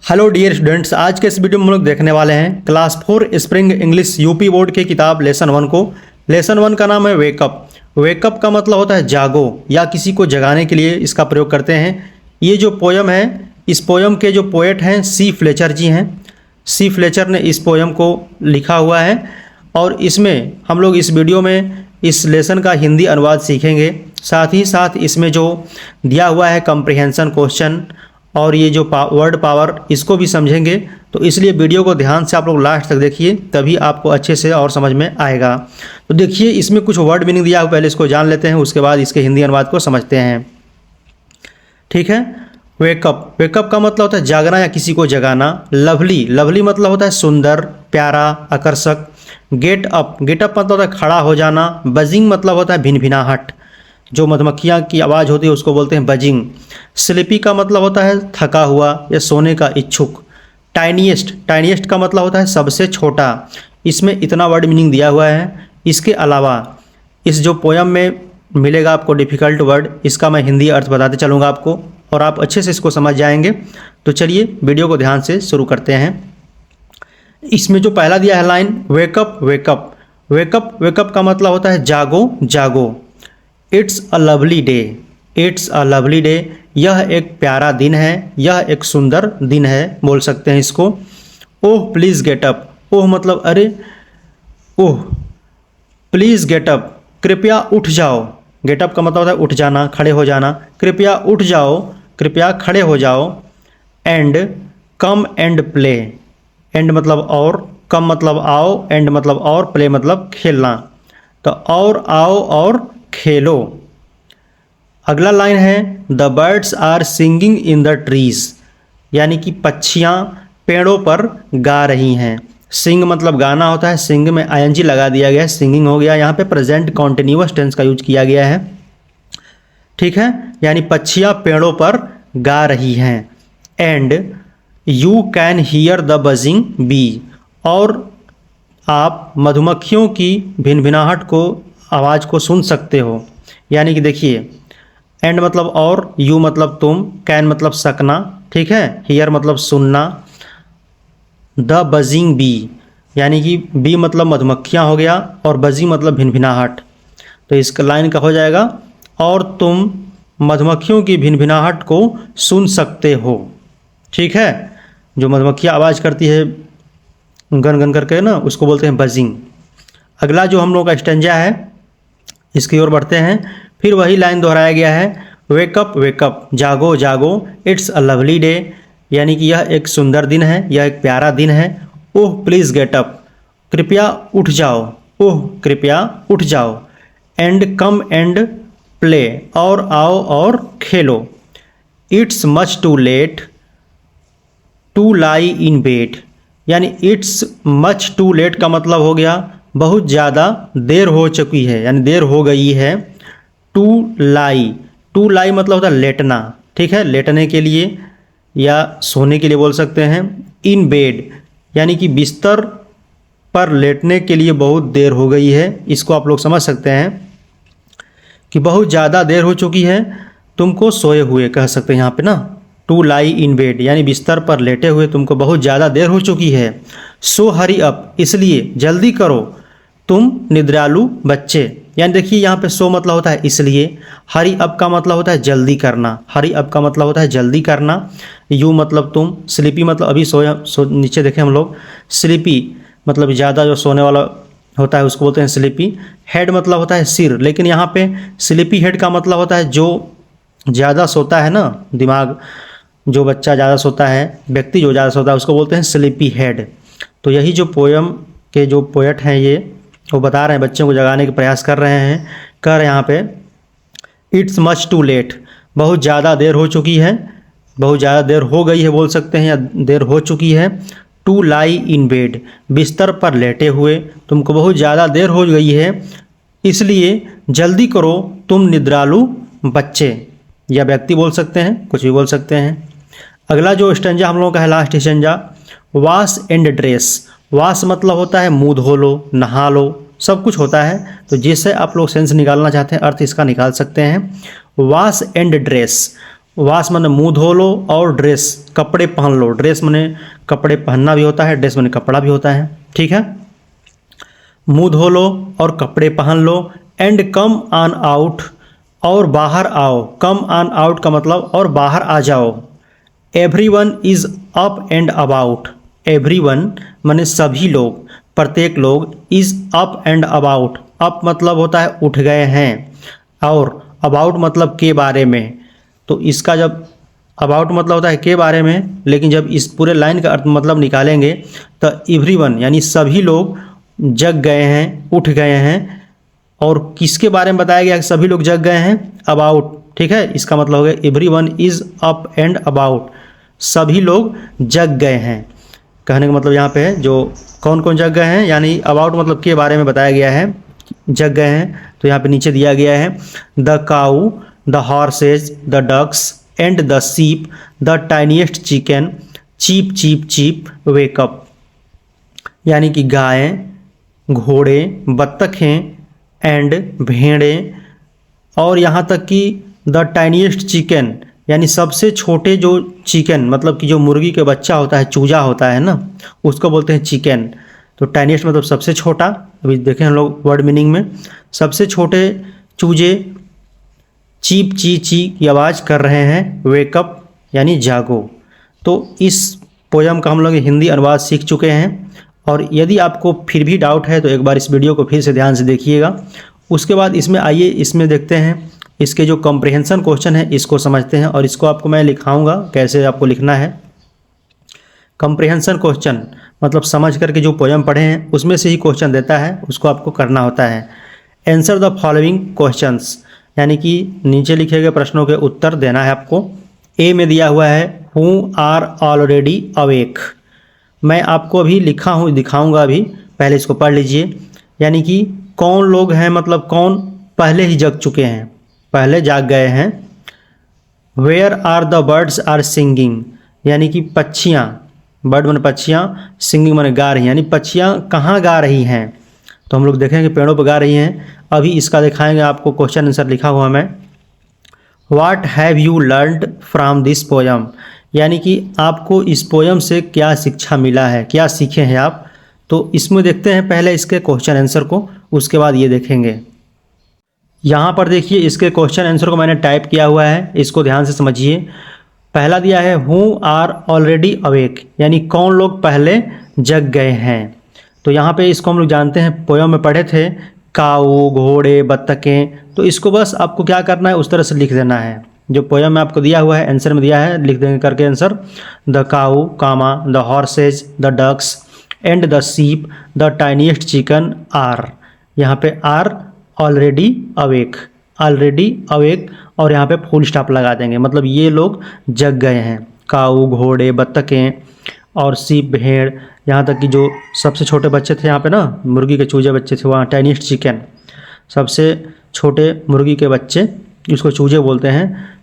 Hello dear students, आज के इस वीडियो में हम लोग देखने वाले हैं class 4 spring English UP board की किताब लेसन 1 को। लेसन 1 का नाम है वेकअप। वेकअप का मतलब होता है जागो या किसी को जगाने के लिए इसका प्रयोग करते हैं। ये जो पोयम है, इस पोयम के जो पोएट हैं सी फ्लेचर जी हैं। सी फ्लेचर ने इस पोयम को लिखा हुआ है और इसमें हम लोग इस वीडियो में इस लेसन का हिंदी अनुवाद सीखेंगे। साथ ही साथ इसमें जो दिया हुआ है कंप्रिहेंशन क्वेश्चन और ये जो वर्ड पावर, इसको भी समझेंगे। तो इसलिए वीडियो को ध्यान से आप लोग लास्ट तक देखिए, तभी आपको अच्छे से और समझ में आएगा। तो देखिए इसमें कुछ वर्ड मीनिंग दिया है, पहले इसको जान लेते हैं, उसके बाद इसके हिंदी अनुवाद को समझते हैं। ठीक है। वेकअप, वेकअप का मतलब होता है जागना या किसी को जगाना। लवली, लवली मतलब होता है सुंदर, प्यारा, आकर्षक। गेट अप, गेट अप मतलब होता है खड़ा हो जाना। बजिंग मतलब होता है भिनभिनाहट, जो मधुमक्खियाँ की आवाज़ होती है उसको बोलते हैं बजिंग। स्लीपी का मतलब होता है थका हुआ या सोने का इच्छुक। टाइनीएस्ट, टाइनीएस्ट का मतलब होता है सबसे छोटा। इसमें इतना वर्ड मीनिंग दिया हुआ है। इसके अलावा इस जो पोयम में मिलेगा आपको डिफ़िकल्ट वर्ड, इसका मैं हिंदी अर्थ बताते चलूँगा आपको और आप अच्छे से इसको समझ जाएंगे। तो चलिए वीडियो को ध्यान से शुरू करते हैं। इसमें जो पहला दिया है line, wake up wake up. Wake up, wake up का मतलब होता है जागो जागो। It's a lovely day, it's a lovely day, यह एक प्यारा दिन है, यह एक सुंदर दिन है, बोल सकते हैं इसको। ओह प्लीज़ गेट अप, ओह मतलब अरे, ओह प्लीज़ गेट अप, कृपया उठ जाओ। गेट अप का मतलब होता है उठ जाना, खड़े हो जाना। कृपया उठ जाओ, कृपया खड़े हो जाओ। And come and play, and मतलब और, कम मतलब आओ, एंड मतलब और, प्ले मतलब खेलना। तो और आओ और खेलो। अगला लाइन है the birds are singing in the trees, यानी कि पक्षियाँ पेड़ों पर गा रही हैं। सिंग मतलब गाना होता है, सिंग में आईएनजी लगा दिया गया है, सिंगिंग हो गया। यहाँ पे प्रेजेंट कॉन्टिन्यूअस टेंस का यूज किया गया है। ठीक है, यानी पक्षियाँ पेड़ों पर गा रही हैं। And you can hear the buzzing bee, और आप मधुमक्खियों की भिनभिनाहट को, आवाज़ को सुन सकते हो। यानी कि देखिए, एंड मतलब और, यू मतलब तुम, कैन मतलब सकना, ठीक है, हियर मतलब सुनना, द बजिंग बी, यानी कि बी मतलब मधुमक्खियाँ हो गया और बजिंग मतलब भिनभिनाहट। तो इसका लाइन का हो जाएगा और तुम मधुमक्खियों की भिनभिनाहट को सुन सकते हो। ठीक है, जो मधुमक्खियाँ आवाज़ करती है गन गन करके ना, उसको बोलते हैं बजिंग। अगला जो हम लोग का स्टेंजा है, इसकी ओर बढ़ते हैं। फिर वही लाइन दोहराया गया है, वेकअप वेकअप, जागो जागो, इट्स अ लवली डे, यानी कि यह एक सुंदर दिन है, यह एक प्यारा दिन है। ओह प्लीज़ गेट अप, कृपया उठ जाओ, ओह कृपया उठ जाओ। एंड कम एंड प्ले, और आओ और खेलो। It's much too late to lie in bed, यानी इट्स मच टू लेट का मतलब हो गया बहुत ज़्यादा देर हो चुकी है, यानी देर हो गई है। टू लाई, टू लाई मतलब होता है लेटना, ठीक है, लेटने के लिए या सोने के लिए बोल सकते हैं। इन बेड, यानी कि बिस्तर पर लेटने के लिए बहुत देर हो गई है। इसको आप लोग समझ सकते हैं कि बहुत ज़्यादा देर हो चुकी है, तुमको सोए हुए कह सकते हैं यहाँ पे ना। टू लाई इन बेड, यानी बिस्तर पर लेटे हुए तुमको बहुत ज़्यादा देर हो चुकी है। सो हरी अप, इसलिए जल्दी करो तुम निद्रालु बच्चे। यानी देखिए यहाँ पे सो मतलब होता है इसलिए, हरी अप का मतलब होता है जल्दी करना, हरी अप का मतलब होता है जल्दी करना। यू मतलब तुम, स्लीपी मतलब अभी सोया, नीचे देखें हम लोग, स्लीपी मतलब ज़्यादा जो सोने वाला होता है उसको बोलते हैं स्लीपी। हेड मतलब होता है सिर, लेकिन यहाँ पे स्लीपी हेड का मतलब होता है जो ज़्यादा सोता है ना, दिमाग, जो बच्चा ज़्यादा सोता है, व्यक्ति जो ज़्यादा सोता है उसको बोलते हैं स्लीपी हेड। तो यही जो पोयम के जो पोएट हैं ये, वो बता रहे हैं, बच्चों को जगाने के प्रयास कर रहे हैं। कर यहाँ पे इट्स मच टू लेट, बहुत ज़्यादा देर हो चुकी है, बहुत ज़्यादा देर हो गई है बोल सकते हैं, या देर हो चुकी है। टू लाई इन बेड, बिस्तर पर लेटे हुए तुमको बहुत ज़्यादा देर हो गई है, इसलिए जल्दी करो तुम निद्रालु बच्चे, या व्यक्ति बोल सकते हैं, कुछ भी बोल सकते हैं। अगला जो स्टेंजा हम लोगों का है, last stanza, wash and dress. Wash मतलब होता है मुँह धो लो, नहा लो, सब कुछ होता है। तो जिससे आप लोग सेंस निकालना चाहते हैं, अर्थ इसका निकाल सकते हैं। वॉश एंड ड्रेस, वाश माने मुंह धो लो, और ड्रेस कपड़े पहन लो। ड्रेस माने कपड़े पहनना भी होता है, ड्रेस माने कपड़ा भी होता है, ठीक है। मुंह धो लो और कपड़े पहन लो। एंड कम ऑन आउट, और बाहर आओ। कम ऑन आउट का मतलब और बाहर आ जाओ। Everyone is up and about. Everyone माने सभी लोग, प्रत्येक लोग। Is up and about, up मतलब होता है उठ गए हैं, और अबाउट मतलब के बारे में। तो इसका जब अबाउट मतलब होता है के बारे में, लेकिन जब इस पूरे लाइन का अर्थ मतलब निकालेंगे तो एवरीवन यानी सभी लोग जग गए हैं, उठ गए हैं। और किसके बारे में बताया गया कि सभी लोग जग गए हैं? अबाउट, ठीक है। इसका मतलब हो गया everyone is up and about, सभी लोग जग गए हैं। कहने का मतलब यहाँ पे है जो कौन कौन जग गए हैं, यानी अबाउट मतलब के बारे में बताया गया है, जग गए हैं। तो यहाँ पे नीचे दिया गया है the cow, the horses, the ducks and the sheep, the tiniest chicken, cheep cheep cheep wake up. यानी कि गायें, घोड़े, बत्तखें एंड भेड़ें, और यहाँ तक कि द टाइनीएस्ट चिकन यानी सबसे छोटे जो चिकन मतलब कि जो मुर्गी के बच्चा होता है, चूजा होता है ना, उसको बोलते हैं चिकन। तो टाइनीएस्ट मतलब सबसे छोटा। अभी देखें हम लोग वर्ड मीनिंग में, सबसे छोटे चूजे चीप ची ची की आवाज़ कर रहे हैं, वेकअप यानी जागो। तो इस पोयम का हम लोग हिंदी अनुवाद सीख चुके हैं, और यदि आपको फिर भी डाउट है तो एक बार इस वीडियो को फिर से ध्यान से देखिएगा। उसके बाद इसमें आइए इसमें देखते हैं इसके जो कॉम्प्रिहेंशन क्वेश्चन है इसको समझते हैं, और इसको आपको मैं लिखाऊंगा कैसे आपको लिखना है। कॉम्प्रिहेंशन क्वेश्चन मतलब समझ करके जो पोयम पढ़े हैं उसमें से ही क्वेश्चन देता है, उसको आपको करना होता है। आंसर द फॉलोइंग क्वेश्चंस, यानी कि नीचे लिखे गए प्रश्नों के उत्तर देना है आपको। ए में दिया हुआ है हु आर ऑलरेडी अवेक। मैं आपको अभी लिखा हूँ, दिखाऊंगा अभी, पहले इसको पढ़ लीजिए। यानी कि कौन लोग हैं, मतलब कौन पहले ही जग चुके हैं, पहले जाग गए हैं। Where are the birds are singing, यानी कि पक्षियाँ, बर्ड माने पक्षियाँ, सिंगिंग माने गा रही हैं, यानी पक्षियाँ कहाँ गा रही हैं। तो हम लोग देखेंगे पेड़ों पर गा रही हैं। अभी इसका दिखाएंगे आपको, क्वेश्चन आंसर लिखा हुआ मैं। What have you learned from this poem, यानी कि आपको इस पोयम से क्या शिक्षा मिला है, क्या सीखे हैं आप। तो इसमें देखते हैं पहले इसके क्वेश्चन आंसर को, उसके बाद ये देखेंगे। यहाँ पर देखिए इसके क्वेश्चन आंसर को मैंने टाइप किया हुआ है, इसको ध्यान से समझिए। पहला दिया है हु आर ऑलरेडी अवेक, यानी कौन लोग पहले जग गए हैं। तो यहाँ पे इसको हम लोग जानते हैं, पोयम में पढ़े थे, काऊ, घोड़े, बत्तखें। तो इसको बस आपको क्या करना है, उस तरह से लिख देना है जो पोयम में आपको दिया हुआ है, आंसर में दिया है, लिख देंगे करके answer. The cow comma, the horses, the ducks and the sheep, the tiniest chicken are. यहाँ पे are already awake, already awake, और यहाँ पे फुल स्टॉप लगा देंगे, मतलब ये लोग जग गए हैं। काऊ, घोड़े, बत्तखें और सीप, भेड़, यहाँ तक कि जो सबसे छोटे बच्चे थे यहाँ पे ना, मुर्गी के चूजे बच्चे थे वहाँ, टाइनीएस्ट चिकन, सबसे छोटे मुर्गी के बच्चे, इसको चूजे बोलते हैं।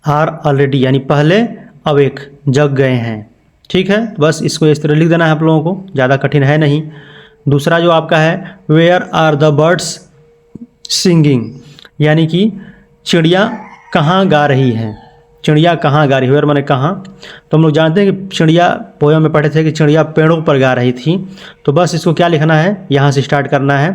आर ऑलरेडी यानी पहले अवेक, जग गए हैं। ठीक है, बस इसको इस तरह लिख देना है आप लोगों को, ज़्यादा कठिन है नहीं। दूसरा जो आपका है where are the birds singing, यानी कि चिड़िया कहाँ गा रही हैं, चिड़िया कहाँ गा रही है, वेयर माने कहाँ। तो हम लोग जानते हैं कि चिड़िया, पोयम में पढ़े थे कि चिड़िया पेड़ों पर गा रही थी। तो बस इसको क्या लिखना है, यहाँ से स्टार्ट करना है,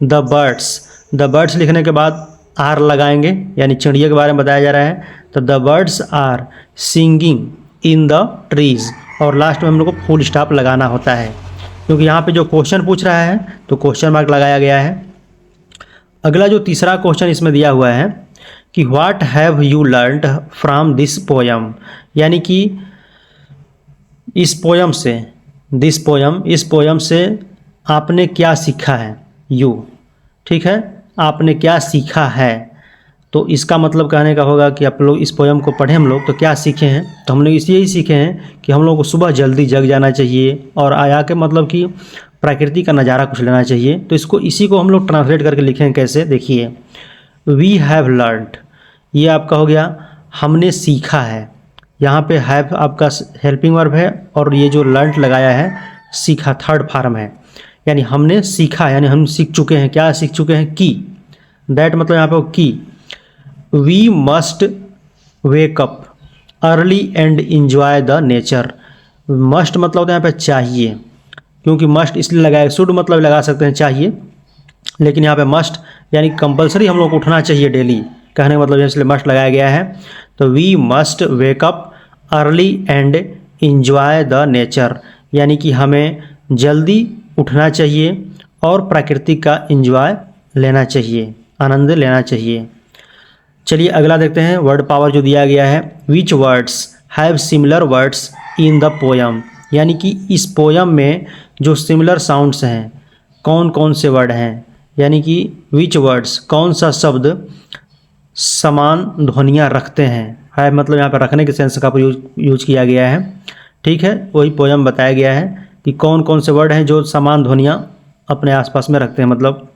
द बर्ड्स। द बर्ड्स लिखने के बाद आर लगाएंगे, यानी चिड़िया के बारे में बताया जा रहा है। तो the birds are singing in the trees, और लास्ट में हम लोग को फुल स्टॉप लगाना होता है, क्योंकि यहाँ पे जो क्वेश्चन पूछ रहा है तो क्वेश्चन मार्क लगाया गया है। अगला जो तीसरा क्वेश्चन इसमें दिया हुआ है कि what have you learned from this poem, यानी कि इस पोयम से, दिस पोयम, इस पोयम से आपने क्या सीखा है, यू, ठीक है, आपने क्या सीखा है। तो इसका मतलब कहने का होगा कि आप लोग इस पोयम को पढ़े हम लोग तो क्या सीखे हैं। तो हम लोग इसलिए ही सीखे हैं कि हम लोग को सुबह जल्दी जग जाना चाहिए, और आया के मतलब कि प्रकृति का नज़ारा कुछ लेना चाहिए। तो इसको, इसी को हम लोग ट्रांसलेट करके लिखेंगे कैसे, देखिए। वी हैव लर्नड, ये आपका हो गया हमने सीखा है। यहाँ पे हैव आपका हेल्पिंग वर्ब है, और ये जो लर्नड लगाया है सीखा थर्ड फॉर्म है, यानी हमने सीखा, यानी हम सीख चुके हैं। क्या सीख चुके हैं, की, दैट मतलब यहाँ पे की। We must wake up early and enjoy the nature. Must मतलब होता है यहाँ पे चाहिए, क्योंकि मस्ट इसलिए लगाया, शुड मतलब लगा सकते हैं चाहिए, लेकिन यहाँ पे मस्ट यानी कंपलसरी हम लोग को उठना चाहिए डेली, कहने का मतलब इसलिए मस्ट लगाया गया है। तो we must wake up early and enjoy the nature, यानी कि हमें जल्दी उठना चाहिए और प्रकृति का इंजॉय लेना चाहिए, आनंद लेना चाहिए। चलिए अगला देखते हैं वर्ड पावर जो दिया गया है। विच words have similar words in the poem, यानी कि इस पोयम में जो सिमिलर साउंड्स हैं कौन कौन से वर्ड हैं, यानी कि विच वर्ड्स कौन सा शब्द समान ध्वनियाँ रखते हैं। है मतलब यहाँ पर रखने के सेंस का यूज किया गया है, ठीक है, वही पोयम बताया गया है कि कौन कौन से वर्ड हैं जो समान ध्वनियाँ अपने आसपास में रखते हैं। मतलब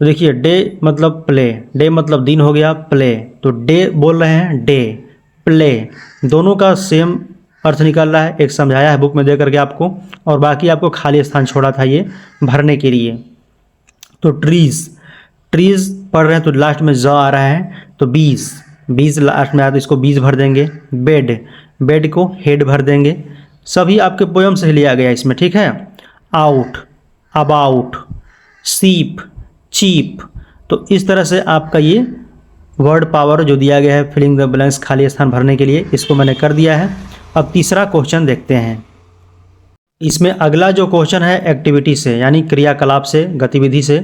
तो देखिए डे मतलब प्ले, डे मतलब दिन हो गया, प्ले तो डे बोल रहे हैं, डे प्ले दोनों का सेम अर्थ निकल रहा है। एक समझाया है बुक में दे करके आपको, और बाकी आपको खाली स्थान छोड़ा था ये भरने के लिए। तो ट्रीज, ट्रीज पढ़ रहे हैं तो लास्ट में ज आ रहा है, तो बीज, बीज लास्ट में आता है, इसको बीज भर देंगे। बेड, बेड को हेड भर देंगे। सभी आपके पोयम से लिया गया इसमें, ठीक है। आउट, अबाउट, सीप, चीप। तो इस तरह से आपका ये वर्ड पावर जो दिया गया है फिलिंग द ब्लैंक्स खाली स्थान भरने के लिए, इसको मैंने कर दिया है। अब तीसरा क्वेश्चन देखते हैं। इसमें अगला जो क्वेश्चन है एक्टिविटी से, यानी क्रियाकलाप से, गतिविधि से।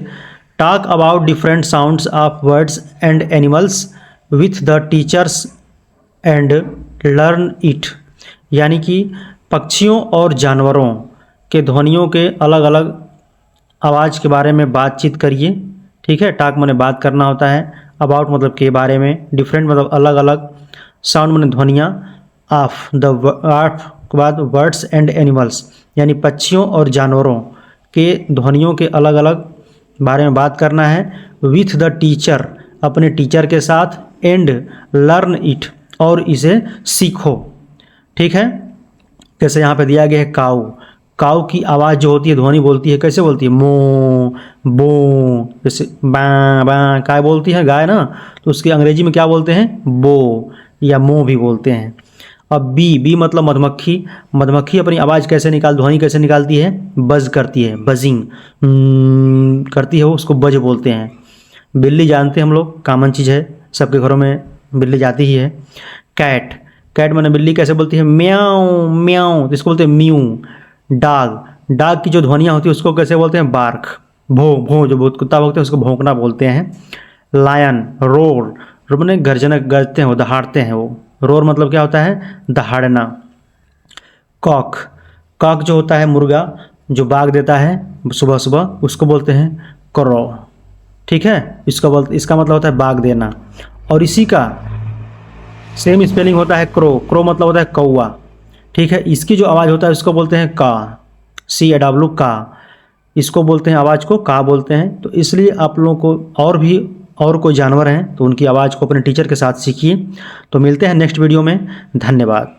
Talk about different sounds of words and animals with the teachers and learn it, यानी कि पक्षियों और जानवरों के ध्वनियों के अलग अलग आवाज़ के बारे में बातचीत करिए, ठीक है। टॉक माने बात करना होता है, अबाउट मतलब के बारे में, डिफरेंट मतलब अलग अलग, साउंड माने ध्वनियाँ, ऑफ द ऑफ के बाद वर्ड्स एंड एनिमल्स यानी पक्षियों और जानवरों के ध्वनियों के अलग अलग बारे में बात करना है। विथ द टीचर अपने टीचर के साथ, एंड लर्न इट और इसे सीखो, ठीक है। जैसे यहाँ पे दिया गया है काऊ, काऊ की आवाज़ जो होती है ध्वनि बोलती है, कैसे बोलती है, मो बो, जैसे बा बा काय बोलती है गाय ना, तो उसकी अंग्रेजी में क्या बोलते हैं, बो या मो भी बोलते हैं। अब बी, बी मतलब मधुमक्खी, मधुमक्खी अपनी आवाज़ कैसे ध्वनि कैसे निकालती है, बज करती है, बजिंग करती है वो, उसको बज बोलते हैं। बिल्ली जानते हैं हम लोग, कॉमन चीज़ है, सबके घरों में बिल्ली जाती ही है। कैट, कैट माने बिल्ली कैसे बोलती है, म्याऊं म्याऊं, तो इसको बोलते हैं म्यू। डॉग, डॉग की जो ध्वनियाँ होती है उसको कैसे बोलते हैं, बार्क, भो भो, जो बहुत कुत्ता भोंकते हैं उसको भौंकना बोलते हैं। लायन, रोर, रोर माने गर्जना, गरजते हैं वो, दहाड़ते हैं वो, रोर मतलब क्या होता है, दहाड़ना। कॉक, कॉक जो होता है मुर्गा जो बाग देता है सुबह सुबह, उसको बोलते हैं क्रो, ठीक है। इसका मतलब होता है बाग देना। और इसी का सेम स्पेलिंग होता है क्रो, क्रो मतलब होता है कौवा, ठीक है। इसकी जो आवाज़ होता है उसको बोलते हैं का, CAW का, इसको बोलते हैं आवाज़ को का बोलते हैं। तो इसलिए आप लोगों को और कोई जानवर हैं तो उनकी आवाज़ को अपने टीचर के साथ सीखिए। तो मिलते हैं नेक्स्ट वीडियो में, धन्यवाद।